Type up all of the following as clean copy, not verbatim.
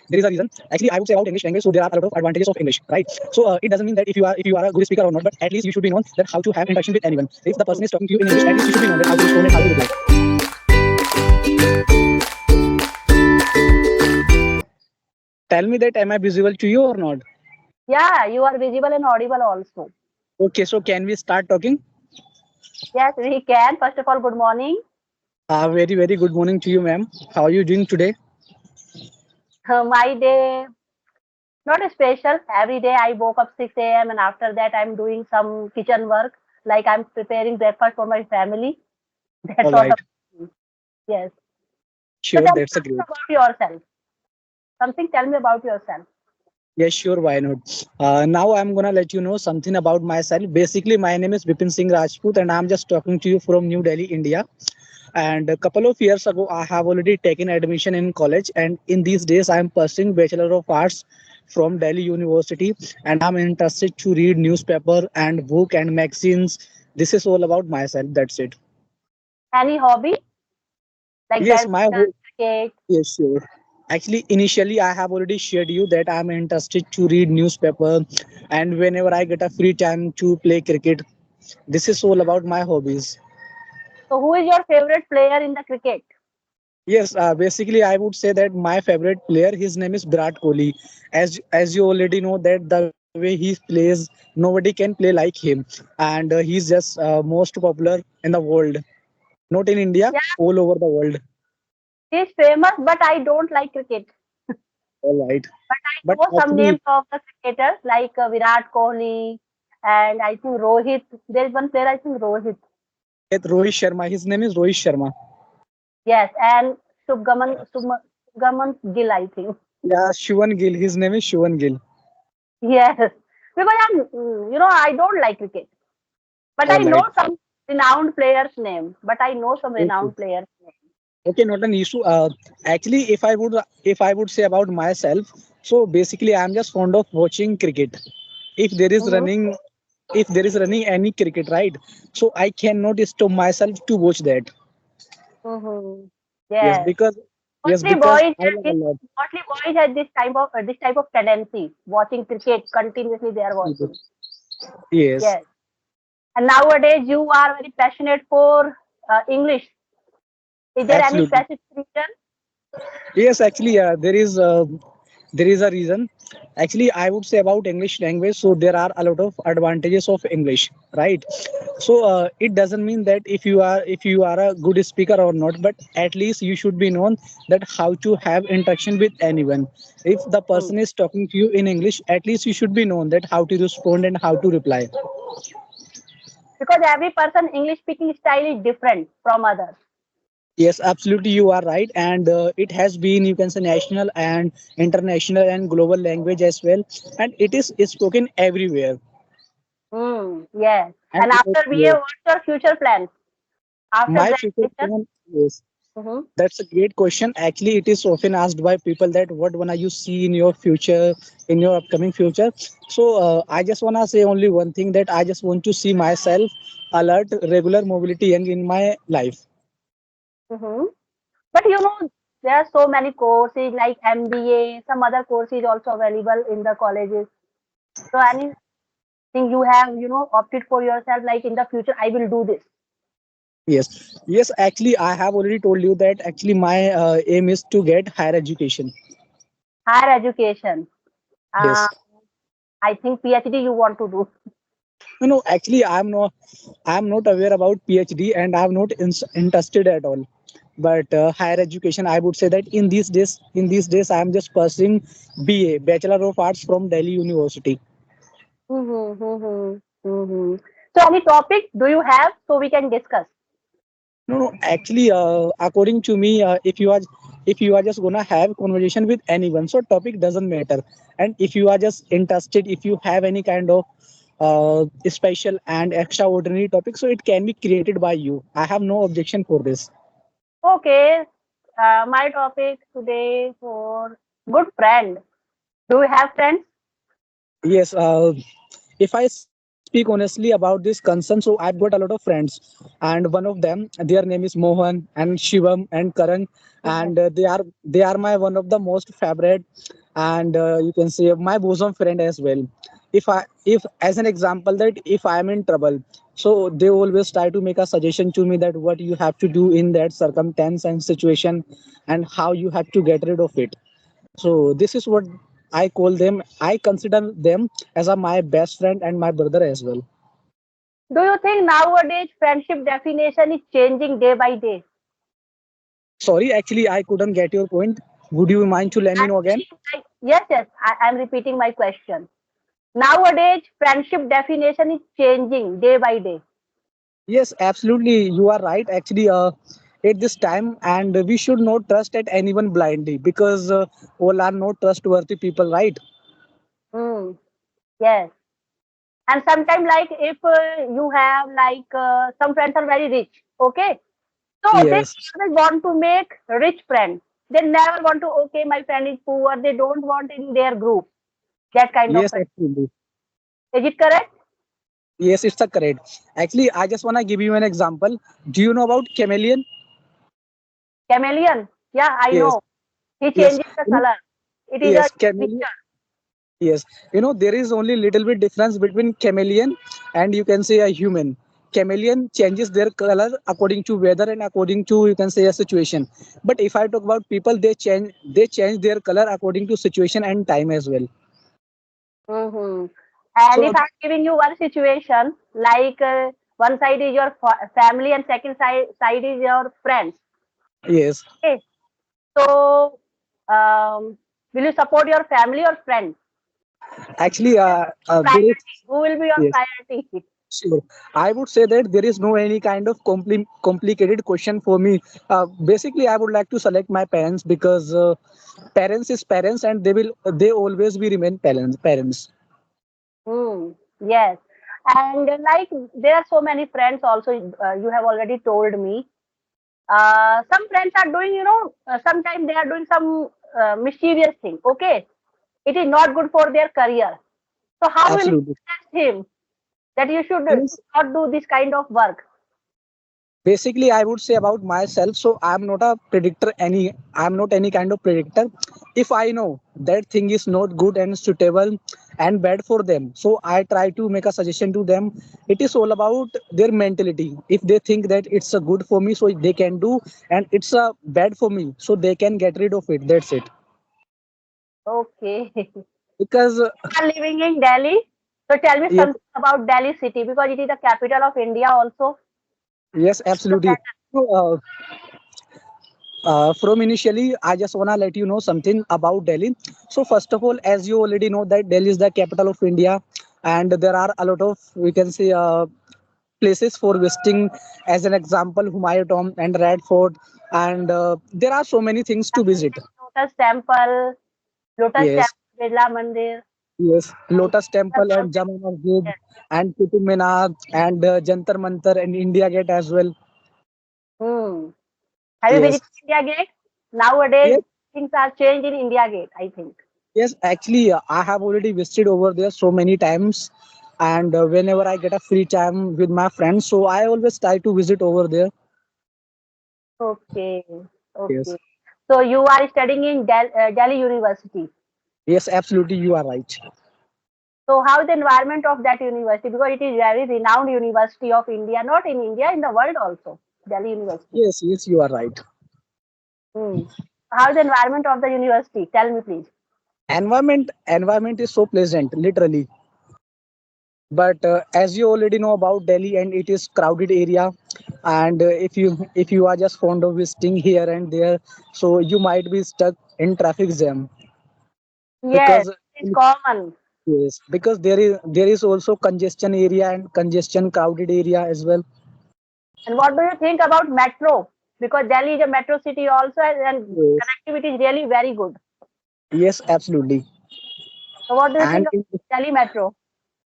there is a reason. Actually, I would say about English language. So there are a lot of advantages of English, right? So it doesn't mean that if you are a good speaker or not, but at least you should be known that how to have interaction with anyone. If the person is talking to you in English, at least you should be known that how to respond and how to reply. Tell me that am I visible to you or not? Yeah, you are visible and audible also. Okay, so can we start talking? Yes, we can. First of all, good morning. Very good morning to you, ma'am. How are you doing today? My day, not special. Every day I woke up 6 a.m. and after that I'm doing some kitchen work. Like I'm preparing breakfast for my family. That All sort right, of thing. Yes. So sure, tell me that's a something great. about yourself. Something tell me about yourself. Yes, sure, why not? Now I'm gonna let you know something about myself. Basically, my name is Vipin Singh Rajput, and I'm just talking to you from New Delhi, India. And a couple of years ago, I have already taken admission in college, and in these days, I'm pursuing Bachelor of Arts from Delhi University, and I'm interested to read newspaper and book and magazines. This is all about myself. That's it. Any hobby like Yes, my badminton, whole. cricket? Yes, sure. Actually, initially, I have already shared you that I'm interested to read newspaper, and whenever I get a free time to play cricket. This is all about my hobbies. So who is your favorite player in the cricket? Yes, basically, I would say that my favorite player, his name is Virat Kohli. As you already know that the way he plays, nobody can play like him, and he's just most popular in the world, not in India, Yeah, all over the world. he's famous, but I don't like cricket. All right, But I but know some names actually, of the cricketers like Virat Kohli and I think Rohit. There is one player I think Rohit. that Rohit Sharma, his name is Rohit Sharma. Yes, and Shubgaman Gill I think. Yeah, Shivan Gill, his name is Shivan Gill. Yes, because I don't like cricket, but I All know right. some renowned players' name. But I know some Okay. renowned players' name. Okay, not an issue. Actually, if I would say about myself, so basically I'm just fond of watching cricket. If there is Mm-hmm. running, if there is running any cricket, right? So I cannot stop myself to watch that. Mm-hmm. Yes, Yes, because yes, mostly because boys I have love a this. lot. Mostly boys have this type of tendency watching cricket continuously. They are watching. Yes, Yes. And nowadays, you are very passionate for English. Is there any absolutely. specific reason? Yes, actually, there is a reason. Actually, I would say about English language. So there are a lot of advantages of English, right? So it doesn't mean that if you are a good speaker or not, but at least you should be known that how to have interaction with anyone. If the Hmm. person is talking to you in English, at least you should be known that how to respond and how to reply. Because every person English speaking style is different from others. Yes, absolutely, you are right, and it has been, you can say, national and international and global language as well, and it is spoken everywhere. Yes. And And after BA, yes, what's your future plans after my future graduation? plan, yes, Mm-hmm. that's a great question. Actually, it is often asked by people that what wanna you see in your future, in your upcoming future. So I just wanna say only one thing, that I just want to see myself alert, regular mobility young in my life. Mm-hmm. But there are so many courses like MBA, some other courses also available in the colleges. So anything you have, opted for yourself, like in the future, I will do this. Yes, actually, I have already told you that actually my aim is to get higher education. Higher education. Uh, Yes. I think PhD you want to do. No, actually, I'm not aware about PhD, and I'm not interested at all. But higher education, I would say that in these days, I'm just pursuing BA, Bachelor of Arts from Delhi University. Mm-hmm, mm-hmm, mm-hmm. So, any topic do you have so we can discuss? No, no, actually, according to me, if you are just gonna have conversation with anyone, so topic doesn't matter. And if you are just interested, if you have any kind of special and extraordinary topic, so it can be created by you. I have no objection for this. Okay, my topic today for good friend. Do you have friends? Yes, if I speak about speak honestly about this concern, so I've got a lot of friends, and one of them, their name is Mohan and Shivam and Karan, Mhm. and they are my one of the most favorite, and you can say my bosom friend as well. If as an example that if I am in trouble, so they always try to make a suggestion to me that what you have to do in that circumstance and situation, and how you have to get rid of it. So this is what I call them. I consider them as my best friend and my brother as well. Do you think nowadays friendship definition is changing day by day? Sorry, actually, I couldn't get your point. Would you mind to let me I'm know again? saying like, yes, yes, I'm repeating my question. Nowadays, friendship definition is changing day by day. Yes, absolutely. You are right. Actually, at this time, and we should not trust at anyone blindly because all are not trustworthy people, right? Hmm. Yes. And sometimes, like, if you have, like, some friends are very rich, okay? So they Yes, always want to make rich friends. They never want to, okay, my friend is poor. They don't want in their group that kind of yes, friend. absolutely. Is it correct? Yes, it's a correct. Actually, I just wanna give you an example. Do you know about chameleon? Chameleon. Yeah, I Yes, know. He yes, changes the you know, color. It is a yes, chameleon. picture. Yes, there is only little bit difference between chameleon and you can say a human. Chameleon changes their color according to weather and according to you can say a situation. But if I talk about people, they change their color according to situation and time as well. Mm-hmm. And So if I'm giving you one situation, like one side is your family and second side is your friends. yes, Okay. So, will you support your family or friends? actually, there is Priority. Who will be your yes. priority? Sure. I would say that there is no any kind of complicated question for me. Basically, I would like to select my parents because parents is parents and they always be remain parents. Parents. Hmm. Yes. And like there are so many friends also, you have already told me. Some friends are doing, sometimes they are doing some mischievous thing. Okay. It is not good for their career. So how will you Absolutely. suggest him that you should Yes. not do this kind of work? Basically, I would say about myself. So I'm not a predictor. I'm not any kind of predictor. If I know that thing is not good and suitable and bad for them, so I try to make a suggestion to them. It is all about their mentality. If they think that it's a good for me, so they can do, and it's a bad for me, so they can get rid of it. That's it. Okay. Because You are living in Delhi. So tell me yes, something about Delhi city because it is the capital of India also. yes, absolutely. So, from initially, I just wanna let you know something about Delhi. So first of all, as you already know that Delhi is the capital of India, and there are a lot of we can say places for visiting. As an example, Humayun Tomb and Red Fort, and there are so many things to visit. Lotus Temple, Lotus Yes, Temple, Birla Mandir, yes, and Lotus the Temple and Sultan. Jama Masjid Yes. and Qutub Minar and Jantar Mantar and India Gate as well. Hmm. Have you Yes, visited India Gate? Nowadays, yes. things are changed in India Gate, I think. Yes, actually, I have already visited over there so many times, and whenever I get a free time with my friends, so I always try to visit over there. Okay. Yes, Okay. So you are studying in Delhi University. yes, absolutely, you are right. So how is the environment of that university? Because it is very renowned university of India, not in India, in the world also. Delhi University. Yes, yes, you are right. Hmm. How is the environment of the university? Tell me, please. Environment is so pleasant, literally. But as you already know about Delhi, and it is crowded area, and if you are just fond of visiting here and there, so you might be stuck in traffic jam Yes, because it's common. yes, because there is also congestion area and congestion crowded area as well. And what do you think about metro? Because Delhi is a metro city also, and Yes, connectivity is really very good. yes, absolutely. So what do you think And of Delhi metro?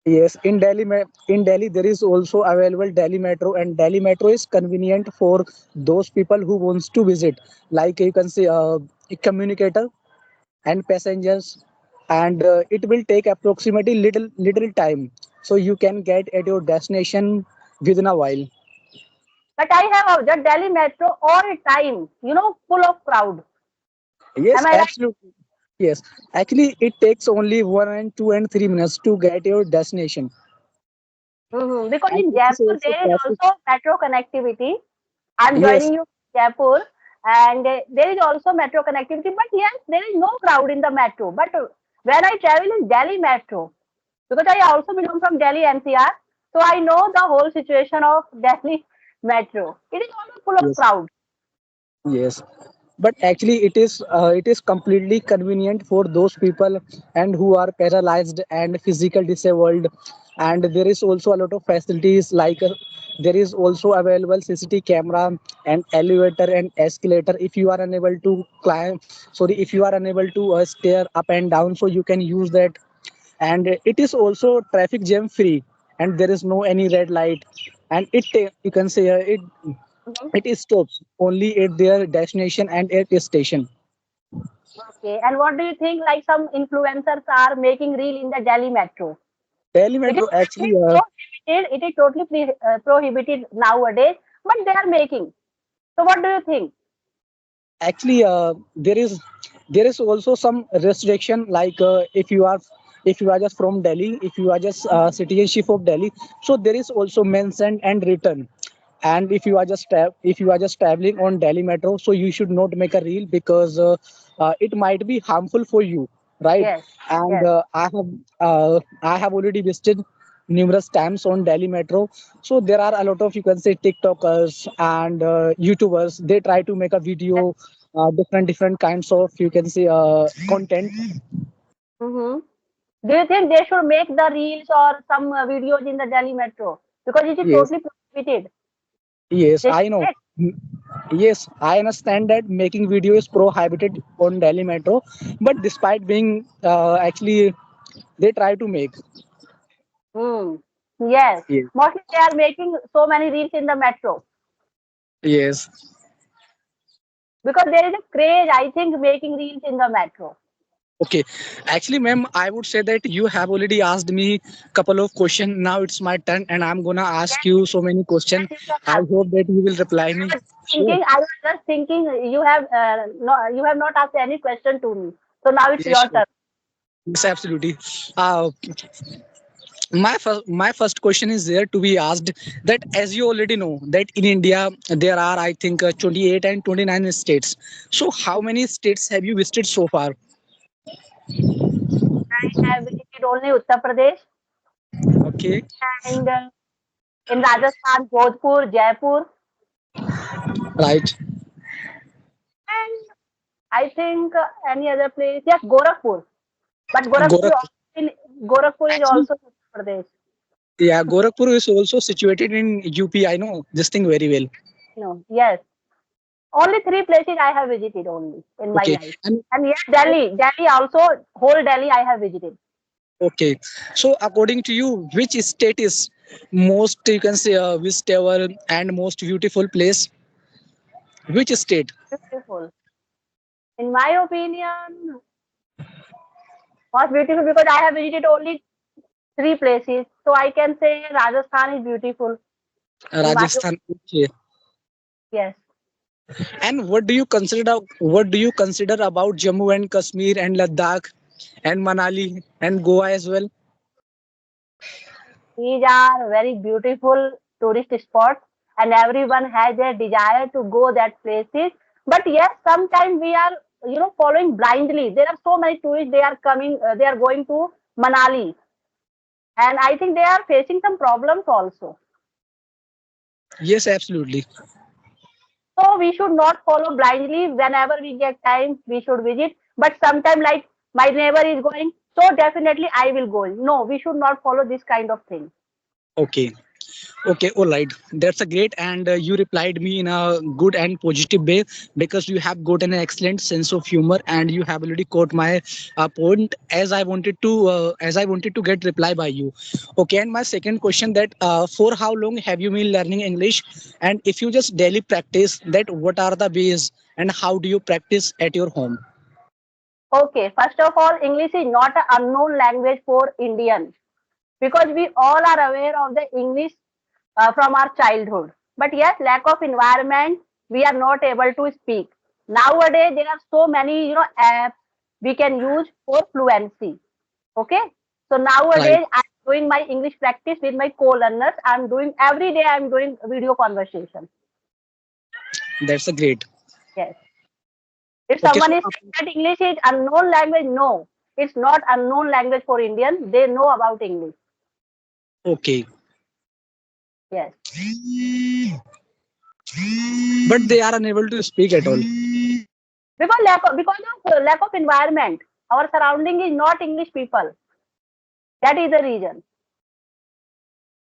yes, in Delhi there is also available Delhi Metro, and Delhi Metro is convenient for those people who wants to visit. Like you can say a communicator and passengers, and it will take approximately little time. so you can get at your destination within a while. But I have observed Delhi metro all time, full of crowd. Yes, Am I right? absolutely. Yes, actually, it takes only 1 and 2 and 3 minutes to get your destination, Because and in it is Jaipur also there is traffic. also metro connectivity. I'm Yes, joining you from Jaipur, and there is also metro connectivity. But yes, there is no crowd in the metro. But when I travel in Delhi metro, because I also belong from Delhi NCR, so I know the whole situation of Delhi metro. It is always full of yes, crowd. yes. But actually, it is completely convenient for those people and who are paralyzed and physical disabled, and there is also a lot of facilities like there is also available CCTV camera and elevator and escalator. If you are unable to climb, sorry, if you are unable to stair up and down, so you can use that. And it is also traffic jam free, and there is no any red light, and you can say Mhm. it stops only at their destination and at a station. Okay, and what do you think? Like some influencers are making reel in the Delhi metro. Delhi It is Metro actually, actually prohibited. It is totally prohibited nowadays, but they are making. So what do you think? there is also some restriction like if you are just from Delhi, if you are just citizenship of Delhi, so there is also mention and return. And if you are just traveling on Delhi Metro, so you should not make a reel because it might be harmful for you, right? Yes, And yes. I have already visited numerous times on Delhi Metro. So there are a lot of, you can say, TikTokers and YouTubers. They try to make a Yes. video, different kinds of, you can say, content. Mm-hmm. Do you think they should make the reels or some videos in the Delhi metro? Because it is Yes, totally prohibited. yes, They should I know. make. Yes, I understand that making video is prohibited on Delhi Metro, but despite being actually, they try to make. Hmm. Yes. Yes, Mostly they are making so many reels in the metro yes. because there is a craze, I think, making reels in the metro. Okay, actually, ma'am, I would say that you have already asked me couple of questions. Now it's my turn, and I'm gonna ask Yes, you so many questions. yes, you can I ask. hope that you will reply me. Sure. I was just thinking you have not asked any question to me. So now it's Yes, your sure. turn. Yes, absolutely. Uh, my first question is there to be asked that, as you already know, that in India there are, I think, 28 and 29 states. So how many states have you visited so far? I have visited only Uttar Pradesh Okay, and in Rajasthan, Jodhpur, Jaipur, right. and I think any other place. Yes, Gorakhpur. But Gorakhpur. in, Gorakhpur is Actually, also Uttar Pradesh. yeah, Gorakhpur is also situated in UP. I know this thing very well. No, yes. Only three places I have visited only in my Okay, life. and And yes, Delhi. Delhi also, whole Delhi I have visited. okay. So according to you, which state is most, you can say, visitable and most beautiful place? Which state? Beautiful. In my opinion, most beautiful because I have visited only three places. So I can say Rajasthan is beautiful in my opinion. Rajasthan. Okay. Yes. And what do you consider about Jammu and Kashmir and Ladakh and Manali and Goa as well? These are very beautiful tourist spots and everyone has a desire to go that places. But yes, sometimes we are, following blindly. There are so many tourists, they are going to Manali. And I think they are facing some problems also. Yes, absolutely. So we should not follow blindly. Whenever we get time, we should visit. But sometimes like my neighbor is going, so definitely I will go. No, we should not follow this kind of thing. Okay. Okay, all right. That's a great, and you replied me in a good and positive way because you have got an excellent sense of humor, and you have already caught my point as I wanted to get reply by you. Okay, and my second question that for how long have you been learning English, and if you just daily practice that, what are the ways and how do you practice at your home? Okay, first of all, English is not an unknown language for Indians. because we all are aware of the English from our childhood. But yes, lack of environment, we are not able to speak. Nowadays, there are so many, apps we can use for fluency. Okay. So Right. nowadays, I'm doing my English practice with my co-learners. I'm doing every day. I'm doing video conversation. That's a great. Yes. If Okay, someone so is saying that English is unknown language, no, it's not unknown language for Indians. They know about English. okay, Yes. but they are unable to speak at all. Because of lack of environment. Our surrounding is not English people. That is the reason.